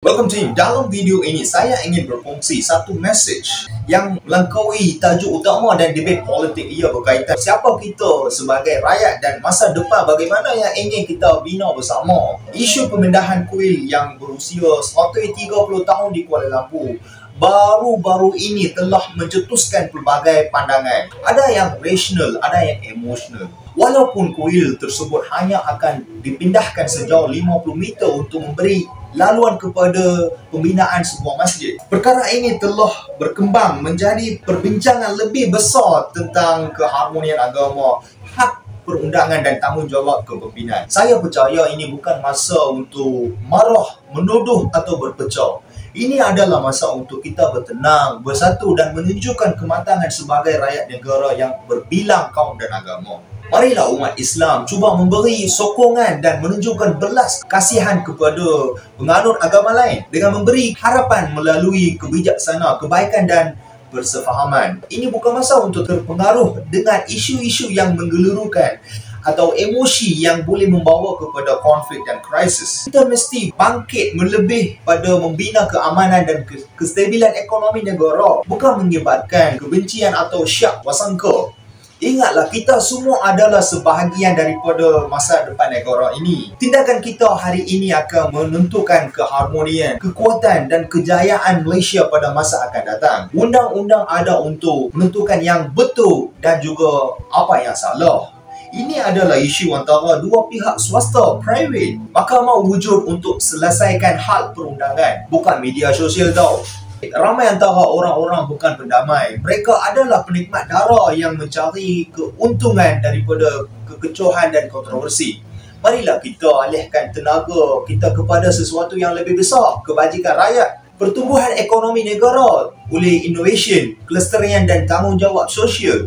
Welcome team. Dalam video ini saya ingin berkongsi satu message yang melangkaui tajuk utama dan debate politik ia berkaitan siapa kita sebagai rakyat dan masa depan bagaimana yang ingin kita bina bersama. Isu pemindahan kuil yang berusia 130 tahun di Kuala Lumpur baru-baru ini telah mencetuskan pelbagai pandangan. Ada yang rasional, ada yang emosional. Walaupun kuil tersebut hanya akan dipindahkan sejauh 50 meter untuk memberi laluan kepada pembinaan sebuah masjid, perkara ini telah berkembang menjadi perbincangan lebih besar tentang keharmonian agama, hak perundangan dan tanggungjawab kepimpinan. Saya percaya ini bukan masa untuk marah, menuduh atau berpecah. Ini adalah masa untuk kita bertenang, bersatu dan menunjukkan kematangan sebagai rakyat negara yang berbilang kaum dan agama. Marilah umat Islam cuba memberi sokongan dan menunjukkan belas kasihan kepada penganut agama lain dengan memberi harapan melalui kebijaksanaan, kebaikan dan bersefahaman. Ini bukan masa untuk terpengaruh dengan isu-isu yang menggelurukan atau emosi yang boleh membawa kepada konflik dan krisis. Kita mesti bangkit melebih pada membina keamanan dan kestabilan ekonomi negara, bukan menyebarkan kebencian atau syak wasangka. Ingatlah, kita semua adalah sebahagian daripada masa depan negara ini. Tindakan kita hari ini akan menentukan keharmonian, kekuatan dan kejayaan Malaysia pada masa akan datang. Undang-undang ada untuk menentukan yang betul dan juga apa yang salah. Ini adalah isu antara dua pihak swasta, private. Mahkamah wujud untuk selesaikan hal perundangan, bukan media sosial tau. Ramai antara orang-orang bukan pendamai. Mereka adalah penikmat dara yang mencari keuntungan daripada kekecohan dan kontroversi. Marilah kita alihkan tenaga kita kepada sesuatu yang lebih besar, kebajikan rakyat, pertumbuhan ekonomi negara oleh innovation, kelestarian dan tanggungjawab sosial.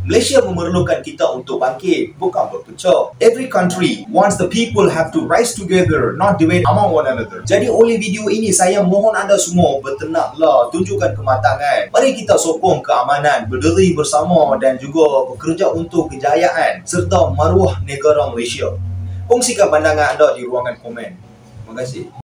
Malaysia memerlukan kita untuk bangkit, bukan berpecah. Every country wants the people have to rise together, not debate among one another. Jadi oleh video ini saya mohon anda semua bertenanglah, tunjukkan kematangan. Mari kita sokong keamanan, berdiri bersama dan juga bekerja untuk kejayaan serta maruah negara Malaysia. Kongsikan pandangan anda di ruangan komen. Terima kasih.